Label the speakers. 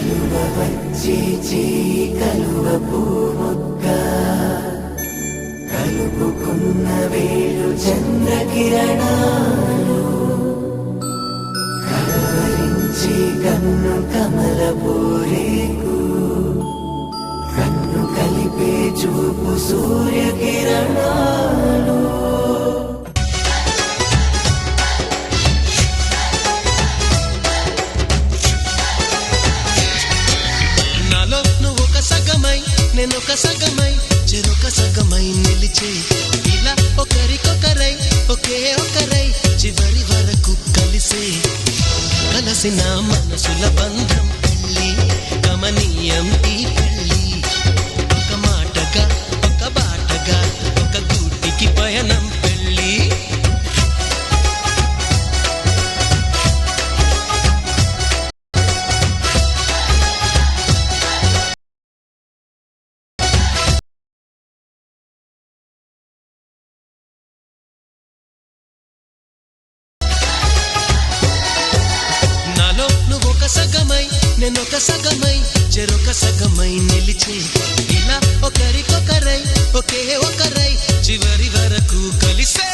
Speaker 1: కలువ వచ్చే కలువ పూముక్క కలుపుకున్న వేళు చంద్రకిరణాలు కలవరించి కన్ను కమల పూరేకు కన్ను కలిపే చూపు సూర్యకిరణాలు
Speaker 2: నేనొక సగమై చెరొక సగమై నిలిచే ఇలా ఒకరికొకరై ఒకే ఒకరై చివరి వరకు కలిసే కలసిన మనసుల బంధం పెళ్ళి గమనీయం ఈ పెళ్ళి ఒక మాటగా ఒక బాటగా ఒక గూటికి పయనం పెళ్ళి సగమై నేనొక సగమై చెరొక సగమై నిలిచే ఇలా ఒకరికొకరై ఒకే ఒకరై చివరి వరకు కలిసే